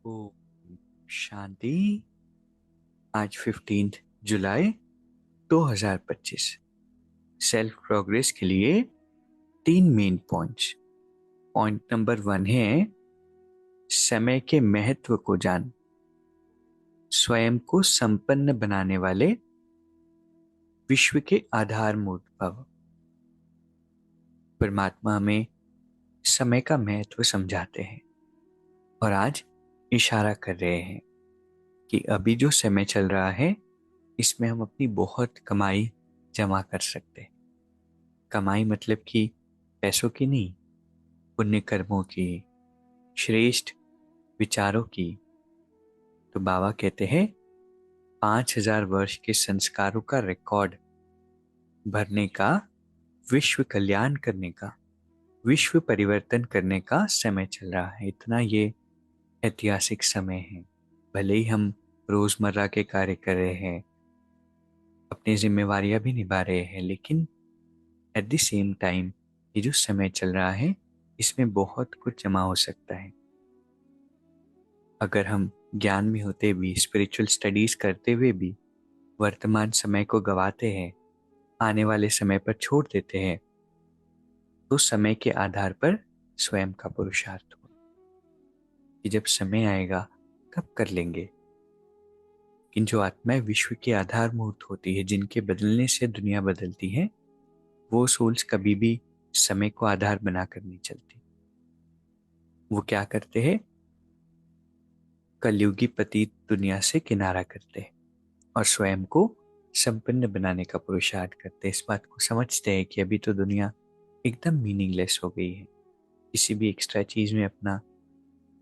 ओम शांति। आज 15 जुलाई 2025। Self progress के लिए 3 मेन पॉइंट्स। पॉइंट नंबर 1 है समय के महत्व को जान। स्वयं को संपन्न बनाने वाले विश्व के आधारभूत भव। परमात्मा हमें समय का महत्व समझाते हैं और आज इशारा कर रहे हैं कि अभी जो समय चल रहा है इसमें हम अपनी बहुत कमाई जमा कर सकते हैं। कमाई मतलब कि पैसों की नहीं, पुण्य कर्मों की, श्रेष्ठ विचारों की। तो बाबा कहते हैं 5,000 वर्ष के संस्कारों का रिकॉर्ड भरने का, विश्व कल्याण करने का, विश्व परिवर्तन करने का समय चल रहा है। इतना ये ऐतिहासिक समय है। भले ही हम रोजमर्रा के कार्य कर रहे हैं, अपनी जिम्मेवारियां भी निभा रहे हैं, लेकिन एट द सेम टाइम ये जो समय चल रहा है इसमें बहुत कुछ जमा हो सकता है। अगर हम ज्ञान में होते भी, स्पिरिचुअल स्टडीज करते हुए भी वर्तमान समय को गवाते हैं, आने वाले समय पर छोड़ देते हैं, तो समय के आधार पर स्वयं का पुरुषार्थ हो कि जब समय आएगा तब कर लेंगे। लेकिन जो आत्माएं विश्व के आधारभूत होती है, जिनके बदलने से दुनिया बदलती है, वो सोल्स कभी भी समय को आधार बनाकर नहीं चलती। वो क्या करते हैं? कलयुगी पतित दुनिया से किनारा करते हैं और स्वयं को संपन्न बनाने का पुरुषार्थ करते हैं। इस बात को समझते हैं कि अभी तो दुनिया एकदम मीनिंगलेस हो गई है, किसी भी एक्स्ट्रा चीज में अपना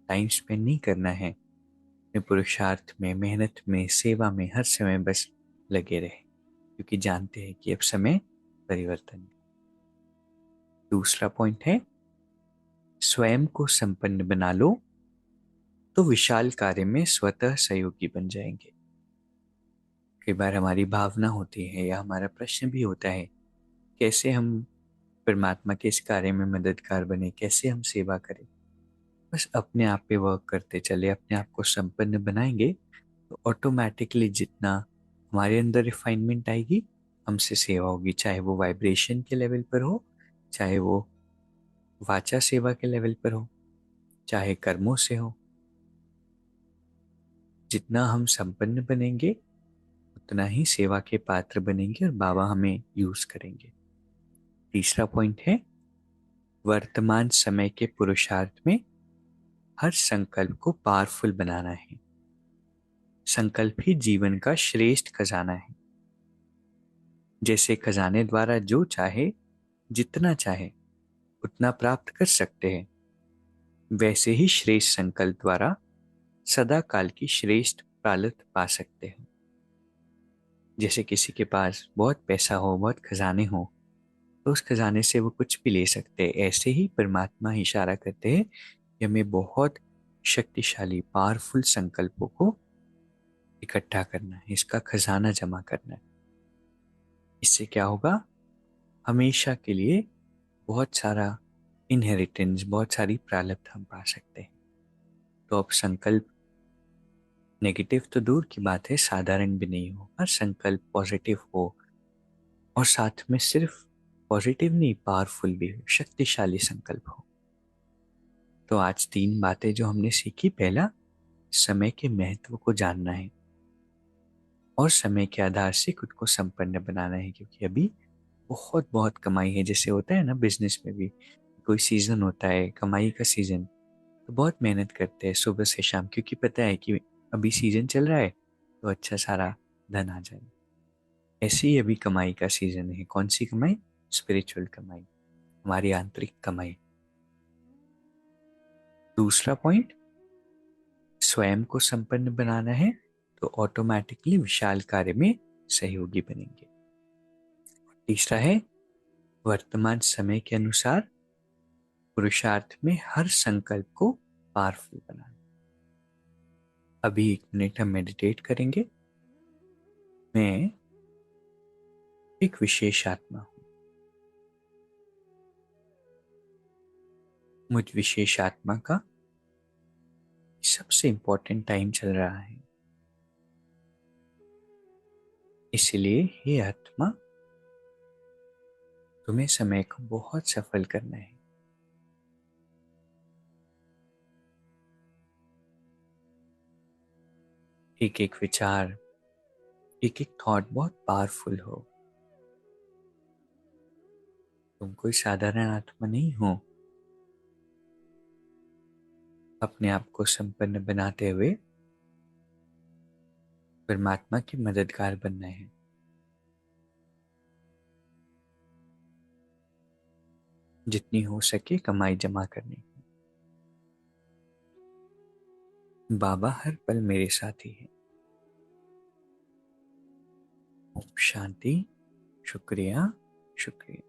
टाइम स्पेंड नहीं करना है। अपने पुरुषार्थ में, मेहनत में, सेवा में हर समय बस लगे रहे, क्योंकि जानते हैं कि अब समय परिवर्तन का। दूसरा पॉइंट है स्वयं को संपन्न बना लो तो विशाल कार्य में स्वतः सहयोगी बन जाएंगे। कई बार हमारी भावना होती है या हमारा प्रश्न भी होता है, कैसे हम परमात्मा के इस कार्य में मददगार बने, कैसे हम सेवा करें। बस अपने आप पे वर्क करते चले, अपने आप को संपन्न बनाएंगे तो ऑटोमेटिकली जितना हमारे अंदर रिफाइनमेंट आएगी, हमसे सेवा होगी। चाहे वो वाइब्रेशन के लेवल पर हो, चाहे वो वाचा सेवा के लेवल पर हो, चाहे कर्मों से हो। जितना हम संपन्न बनेंगे उतना ही सेवा के पात्र बनेंगे और बाबा हमें यूज करेंगे। तीसरा पॉइंट है वर्तमान समय के पुरुषार्थ में हर संकल्प को पावरफुल बनाना है। संकल्प ही जीवन का श्रेष्ठ खजाना है। जैसे खजाने द्वारा जो चाहे, जितना चाहे उतना प्राप्त कर सकते हैं, वैसे ही श्रेष्ठ संकल्प द्वारा सदा काल की श्रेष्ठ प्रालब्ध पा सकते हैं। जैसे किसी के पास बहुत पैसा हो, बहुत खजाने हो, तो उस खजाने से वो कुछ भी ले सकते हैं। ऐसे ही परमात्मा इशारा करते हैं कि हमें बहुत शक्तिशाली पावरफुल संकल्पों को इकट्ठा करना है, इसका खजाना जमा करना है। इससे क्या होगा? हमेशा के लिए बहुत सारा इनहेरिटेंस, बहुत सारी प्रालब्ध हम पा सकते हैं। तो अब संकल्प नेगेटिव तो दूर की बात है, साधारण भी नहीं हो, हर संकल्प पॉजिटिव हो और साथ में सिर्फ पॉजिटिव नहीं, पावरफुल भी हो, शक्तिशाली संकल्प हो। तो आज 3 बातें जो हमने सीखी। पहला, समय के महत्व को जानना है और समय के आधार से खुद को संपन्न बनाना है, क्योंकि अभी बहुत बहुत कमाई है। जैसे होता है ना बिजनेस में भी, कोई सीजन होता है कमाई का सीजन, तो बहुत मेहनत करते हैं सुबह से शाम, क्योंकि पता है कि अभी सीजन चल रहा है तो अच्छा सारा धन आ जाए। ऐसे ही अभी कमाई का सीजन है। कौन सी कमाई? स्पिरिचुअल कमाई, हमारी आंतरिक कमाई। दूसरा पॉइंट, स्वयं को संपन्न बनाना है तो ऑटोमेटिकली विशाल कार्य में सहयोगी बनेंगे। तीसरा है वर्तमान समय के अनुसार पुरुषार्थ में हर संकल्प को पावरफुल बनाना। अभी 1 मिनट हम मेडिटेट करेंगे। मैं एक विशेष आत्मा हूं। मुझ विशेष आत्मा का सबसे इम्पोर्टेंट टाइम चल रहा है। इसलिए हे आत्मा, तुम्हें समय को बहुत सफल करना है। एक एक विचार, एक एक थॉट बहुत पावरफुल हो। तुम कोई साधारण आत्मा नहीं हो। अपने आप को संपन्न बनाते हुए परमात्मा की मददगार बनना है। जितनी हो सके कमाई जमा करनी है। बाबा हर पल मेरे साथी है। ओम शांति। शुक्रिया, शुक्रिया।